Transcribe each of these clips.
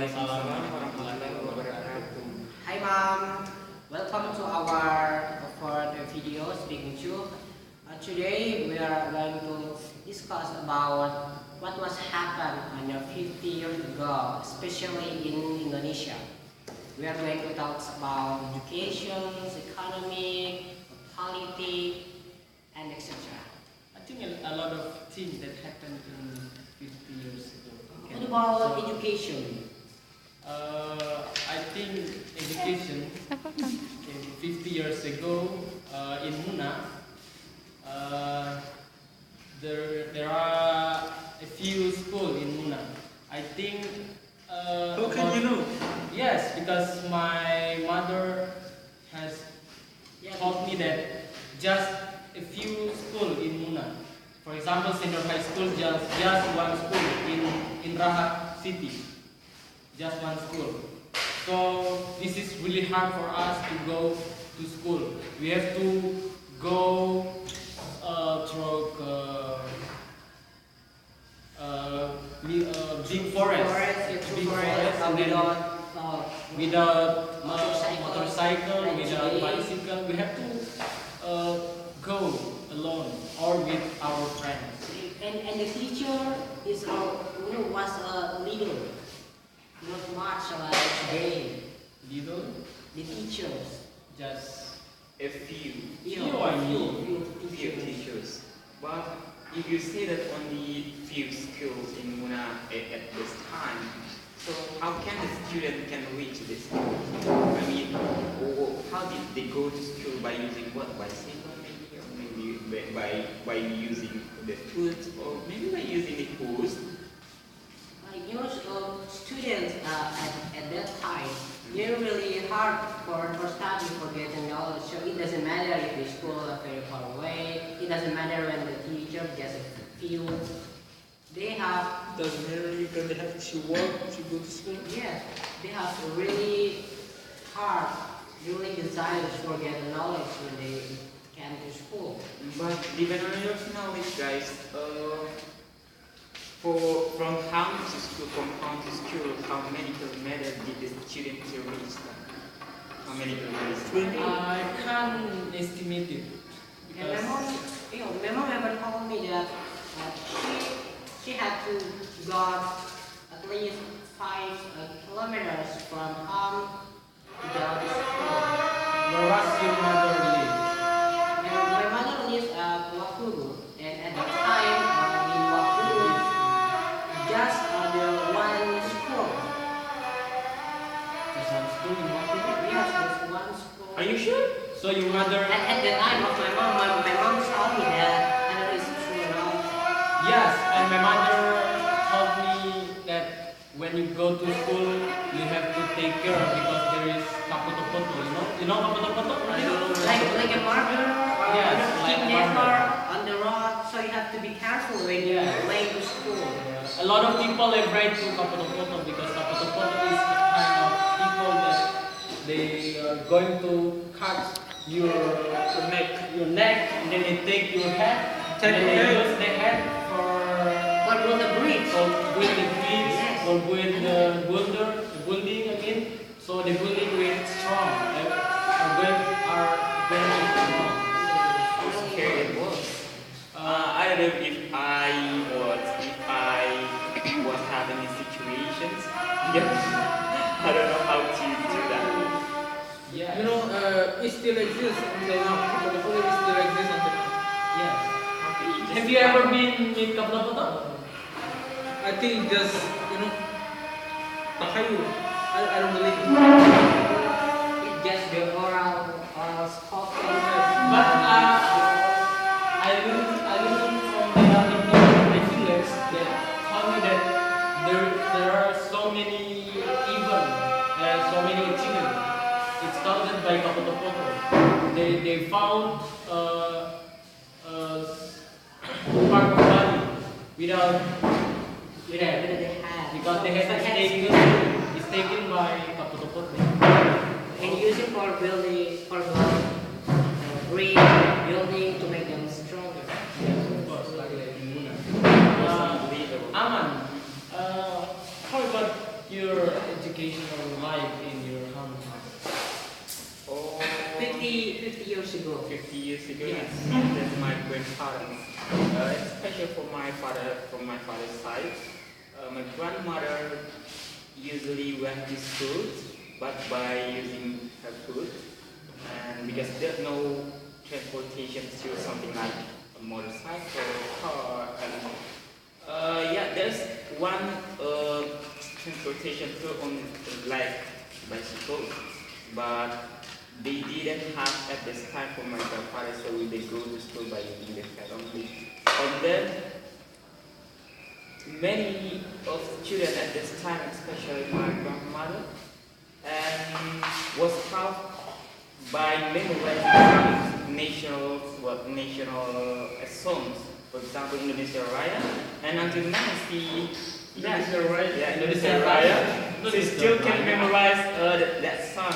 Hi mom, welcome to our fourth video speaking to. Today we are going to discuss about what was happened on your 50 years ago, especially in Indonesia. We are going to talk about education, economy, politics, and etc. I think a lot of things that happened in 50 years ago. What about education? I think education 50 years ago in Muna, there are a few schools in Muna. I think. How can you know? Yes, because my mother has told me that just a few schools in Muna. For example, senior high school, just one school in Rahat city, just one school. So this is really hard for us to go to school. We have to go through big forest, and then without motorcycle, without bicycle. We have to go alone or with our friends. And the teacher is was little, not much like today. Little, The teachers, just A few few teachers. But if you say that only few schools in Muna at this time, so how can the student can reach this school? I mean, how did they go to school? By using what? Bicycle maybe, or maybe by using the foot, or maybe by using the horse? Students at that time, they're really hard for study, for getting knowledge. So it doesn't matter if the school is very far away. It doesn't matter when the teacher gets a field. They have. Doesn't matter because they have to work to go to school. Yeah, they have really hard, really desires for getting knowledge when they came to school. But depending on your knowledge, guys, from home to school, how many kilometers did the student reach? How many kilometers? I can't estimate it. And my mom ever told me that she had to go at least 5 kilometers from home to go to school. Where was your mother live? And my mother lives at Wakuru, and at that time in Wakuru, just the one school. Just one school in Wakuru? Yes, just one school. Are you sure? So your mother? At the time of my mom told me that, and it's true now. Yes, and my mother told me that when you go to school, you have to take care because there is kaputo-poto, you know? You know kaputo-poto? I don't know. Like a murder or Yes, like a kidnapper murder. on the road, so you have to be careful when you late to school. A lot of people afraid to kaputo-poto because kaputo-poto is the kind of people that they are going to cut your neck, and then they take your head, and then they use the head Or build a bridge. for build the bridge, Yes. or build the building again. So the building with strong, are very strong. How scary it was. I don't know if I was having situations. Yeah. I don't know how to do that. Yeah. You know, it still exists until now. The police still exists until now. Yes. Have you ever been in kaputo-poto? I think just, Takayu. I don't believe it. It's just the oral spoken. But I learned from the other people in my village that tell me that there are so many events, so many incidents. It started by kaputo-poto. They found part of body without head because the head is taken by kaputo-poto. And using for building, bridge, building to make them stronger. Yes, of course, like in Muna. Aman, how about your educational life in your home? Oh, 50 years ago. 50 years ago, Yes. that's my grandparents. Especially from my father's side. My grandmother usually went to school, but by using her foot, and because there's no transportation to something like a motorcycle, car, and yeah, there's one transportation tool on like bicycle, but they didn't have at this time for my grandfather, so they go to school by using the car only. And then many of the children at this time, especially my grandmother, and was taught by memorizing national songs. For example, Indonesia Raya, and until now she Indonesia Raya. yeah, Indonesia Raya. She still can memorize that song.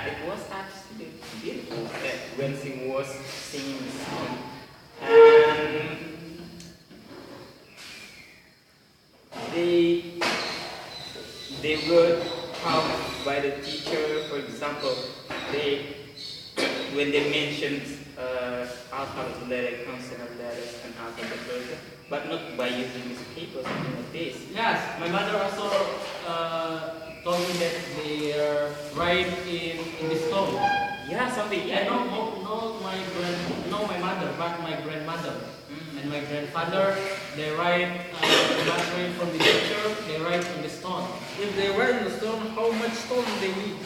It was absolutely beautiful when she was singing the song. And they were taught by the teacher. For example, when they mentioned alphabet letter, consonant letters, and alphabet letters, but not by using this paper, something like this. Yes, my mother also told me that they write in the stone. Yeah, something. Yeah, Yeah, no, my mother, but my grandmother Mm. and my grandfather. They write not write from the picture. They write in the stone. If they write in the stone, how much stone they need?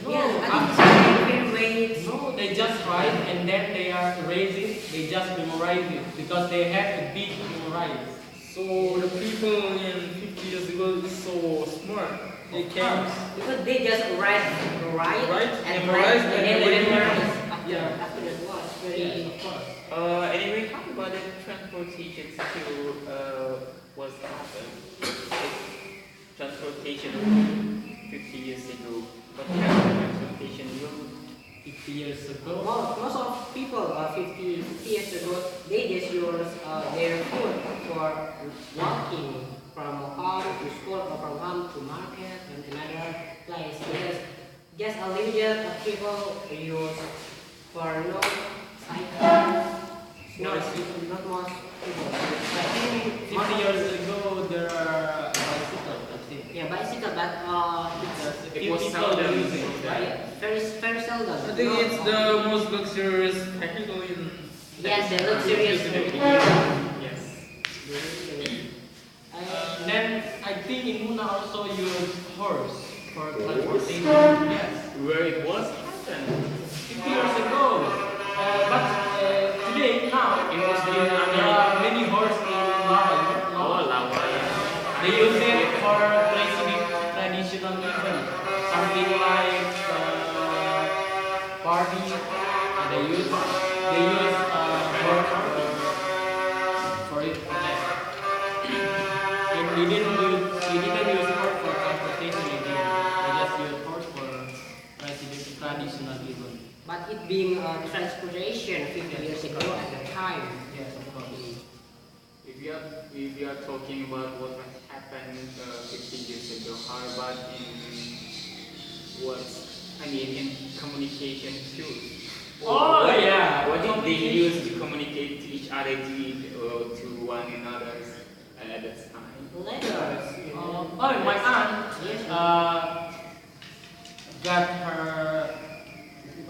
No, Yes, I uh, think weights. no, they just write and then they are erase it. They just memorize it because they have a big memorize. So the people in 50 years ago is so smart. They can. Because they just write, Write, and memorize, write, and and then then memorize. Yeah. After that was very. Yes, of course. Anyway, how about the transportation to was happened? Transportation 50 years ago. What kind of transportation you? 50 years ago. Most of people 50 years ago, they just use their foot for walking from home to school or from home to market and another place. Because just a limited people use for cycle. Not most people. I think 50 years ago, there are bicycles, I think. yeah, bicycle, but Because It few was people seldom use it, used, right? very seldom. I think it's the most luxurious vehicle in. Yes, the luxurious. Yes. Then I think in Muna also use horse for transportation. Yes, Where it was happened. 50 years ago. But today, now, It was in there are many horse in Lawa. Oh, Lawa. They use it for traditional event, something like party. They use horse for it. And they didn't use horse for transportation again. They just use horse for traditional event. But it being transportation 50 years ago at the time. Yes, of course. If you are talking about what has happened 50 years ago, how about in communication tools? Oh, yeah. What did they Communication. use to communicate to each other, to one another at that time? Letters. My aunt Yes. got her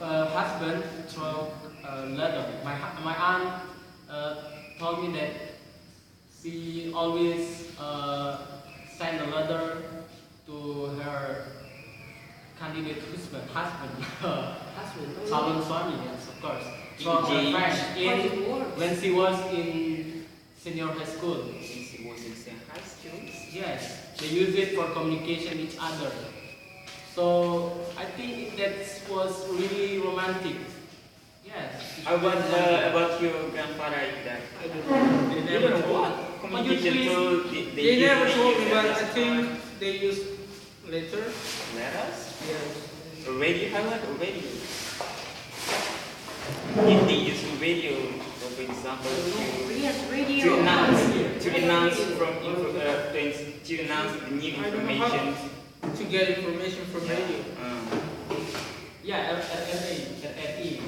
husband through a letter. My aunt told me that she always send a letter to her candidate husband, Husband. calon suami, yes, of course. In From her J- friend How it works? when she was in senior high school. Since it was in same high school. Yes, they use it for communication each other. So I think that was really romantic. Yes. How about your grandfather? That I don't know. They you never don't know told. what communication please- tool They never use told me, at but this I time? think they use letters. Letters. Yes. Radio, how about radio? If they use radio, for example, Yes, radio. to announce Radio. the new I don't know information to get information from radio. Yeah, FFE.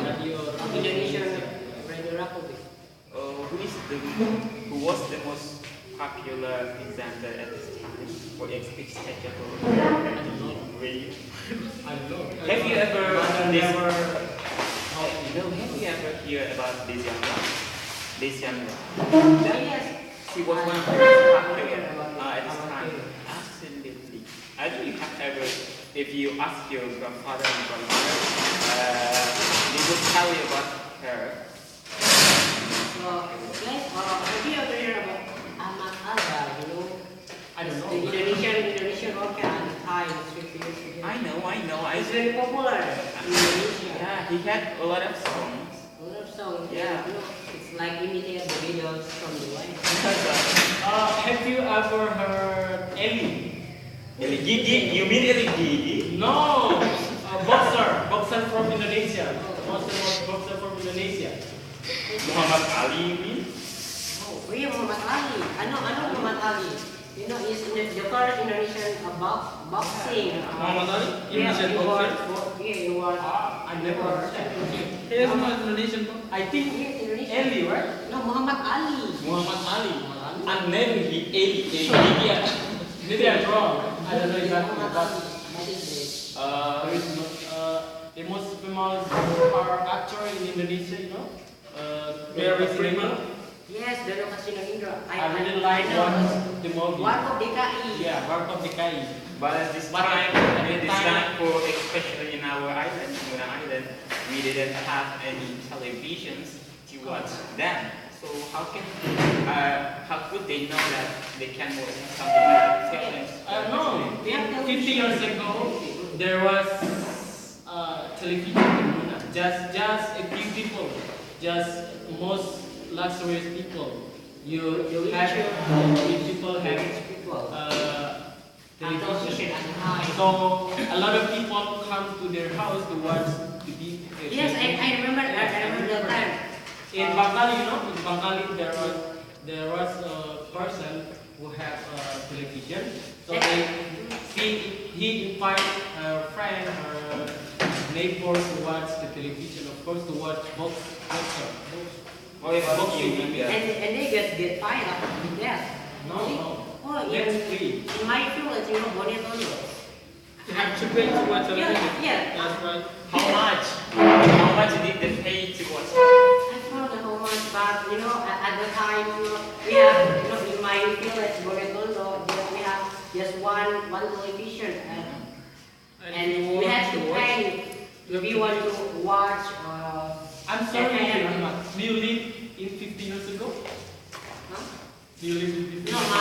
Radio Indonesian Radio Republic. Who was the most popular presenter at this time for speech spectacle radio? I don't know. Have you ever never? Have you ever heard about this young one? This young one. Yes. She was one of the most popular at this time. Absolutely. I think you have ever, if you ask your grandfather and grandmother, they will tell you about her. Guys, have you ever heard about Ahmad Alba? You know, I don't know. the Indonesian rocker at the time, 50 years ago. I know. It's very popular in Indonesia. Yeah, he had a lot of songs. A lot of songs. Yeah. You know, it's like imitating the videos from the West. Have you ever heard Eli? Eli Gigi? You mean Eli Gigi? No, boxer from Indonesia. Boxer from Indonesia. Muhammad Ali, you mean? Oh, yeah, Muhammad Ali. I know Muhammad Ali. You know, he's the first Indonesian boxing. Muhammad Ali? Yeah, Indonesian he was. boxer? Yeah, he was. I never heard that. He is not Indonesian boxer. I think Eli, right? No, Muhammad Ali. Muhammad Ali. And maybe Eli. Maybe I'm wrong. I don't know exactly. Muhammad But Ali. That is it. the most famous actor in Indonesia, you know? Very famous. Yes, Dono Kasino Indra. I really like the movie. Warkop DKI. Yeah, Warkop DKI. But at this But time, at the time- for especially in our island, Muna Island, we didn't have any televisions to watch them. So how could they know that they can watch something like films? No, We have 50 years ago, there was television in Muna. Just a few people, just most luxurious people. You have people have People. television. Television at high. So a lot of people come to their house to watch TV. Yes, I remember that time. In Bangkali, you know, in Bangkali there was a person who had television. So he invited her friend, her neighbors to watch the television. Of course, to watch boxer. Oh, yeah, boxing. Yeah. And they get fired after that. No. Oh, That's in, free. in my village, you know, Bonetono. You have to pay to watch television. Yeah. That's right. How much? How much did they pay to watch? I forgot how much, but you know, at the time, you know, we have, you know, in my village, Bonetono, we have just one television, and we have to pay if we want to watch. I'm sorry, do you live in 50 years ago? Huh? Do you live in 50 No, years ago?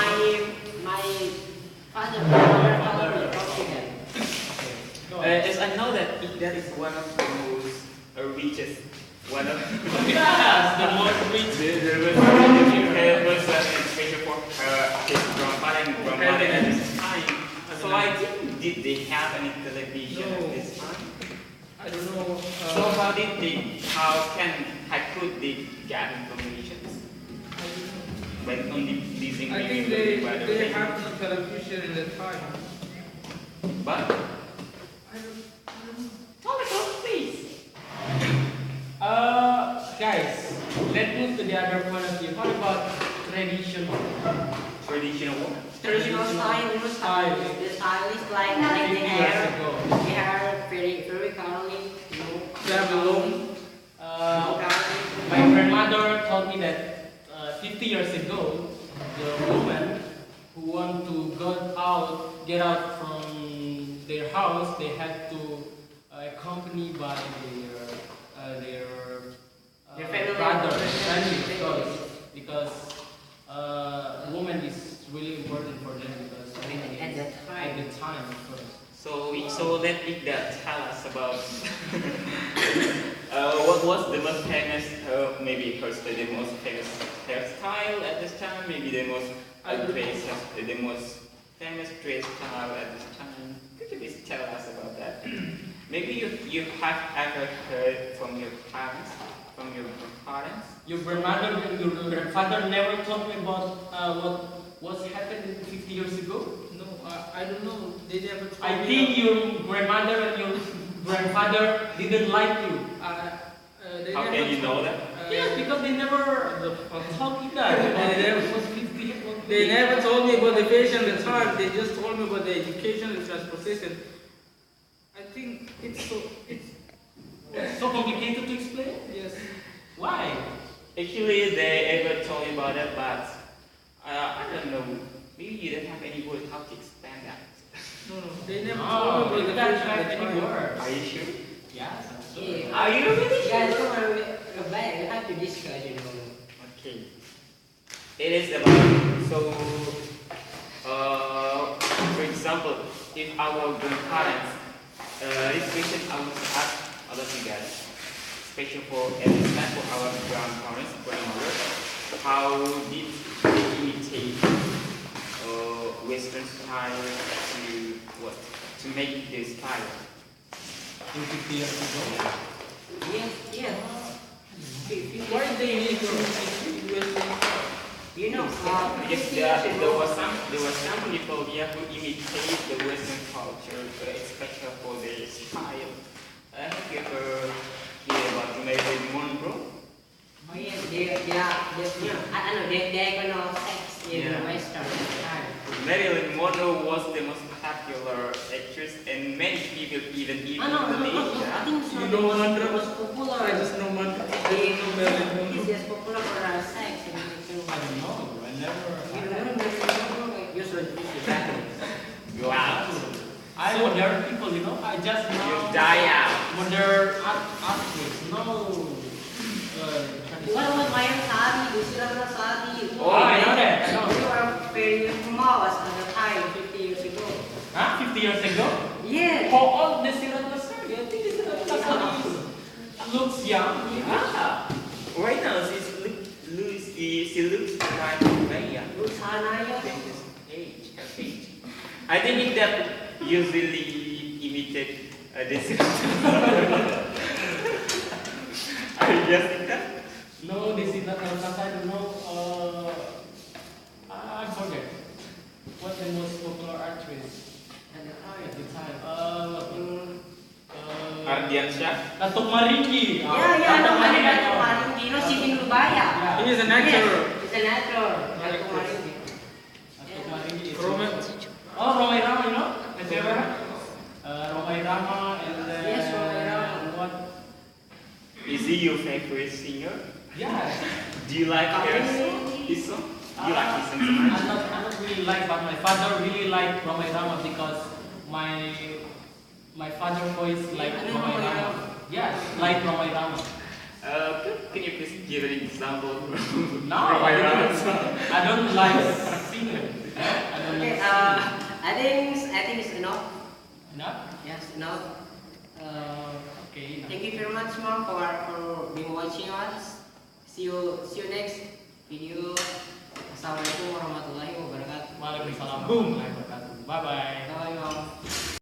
my father was Portugal. As I know that that is one of the most richest, one of Yes, the most rich. there was especially for his grandfather and grandmother at this time. So I think did they have any television at this time? I don't know. So how could they get information? By only listening I think they have no television in the time. But please. Guys, let's move to the other point of view. What about traditional? Traditional what? Traditional style, you know, style. The style is like the 50 years hair. ago. The hair very curly, you know. They have a long. My grandmother told me that 50 years ago, the woman who want to get out from their house, they had to accompanied by their family. brother, because woman is really important for them because At that time. at the time, of course. So let Igda tell us about what was the most famous, maybe first the most famous hairstyle at this time, maybe the most famous dress style at this time. Could you please tell us about that? Maybe you have ever heard from your parents, from your grandparents. Your grandfather never told me about what happened 50 years ago? No, I don't know. They never told I me. think your grandmother and your grandfather didn't like you. They How never can you know told- that? Yes, because they never told you that. They never told me about the patient at the time. They just told me about the education and transportation. I think it's So complicated to explain? yes. Why? Actually, they ever told me about it, but I don't know. Maybe you don't have any word how to explain that. No, they never No, told me you about the can't patient have at the any time. words. Are you sure? Yes, I'm sure. Yeah. Are you really Guys, sure? come on, we have to discuss, you know. Okay. It is about for example, if our grandparents, this question I want to ask all of you guys, especially for for our grandparents, grandmother, how did they imitate Western style to what? To make this style? 50 years ago. Yes, yes. Why they need to US? You know, Because 50 years there ago, was some people here who imitate the Western culture, especially for their style. Have you ever hear about Marilyn Monroe? oh yes, I know, they're gonna sex in Yeah. Western time. Marilyn Monroe was the most popular actress, and many people even No, believe I that. think it's You not know the Mandra? most popular. I just know man. It's just popular for sex and I don't know. I never. you don't know, you should battle. Wow. I modern people, you know. I just know. You die out. Modern artists. No. What about Mayan Sari, Gusiran Sari? Oh, I know that. I know. You are very famous at the time, 50 years ago. Huh? 50 years ago? Yes. For all the Sirata Sari, I think the Sirata Sari looks young. Yeah. Right now, she looks like very young. Lusanaya. Age, her age. I think that usually imitate this. I just think that. No, this is not Sirata. I don't know. I forget. What the most popular actress at the time? Ardiansyah. Datuk Maringgi. Yeah, no, Datuk Maringgi. Maringgi. You know, Sipin Lubaya. Yeah. He is an actor. Yes, he's an actor. Datuk Maringgi. Datuk Maringgi is Roman. Oh, Romai Rama, you know? Have you ever heard? Romai Rama and then Yes, Romai Rama. what? Is he your favorite singer? Yeah. Do you like his song? Do you like his song so much? I don't really like, but my father really liked Romai Rama because my father voice like Romai Rama. Yes, like Romai Rama. Can you please give an example? No, Romai Rama. I don't like singing. I don't Okay, like I think it's enough. singing. Enough? Yes, enough. Okay. Enough. Thank you very much, Mom, for being watching us. See you next video. Assalamualaikum warahmatullahi wabarakatuh. Waalaikumsalam warahmatullahi wabarakatuh. Bye bye.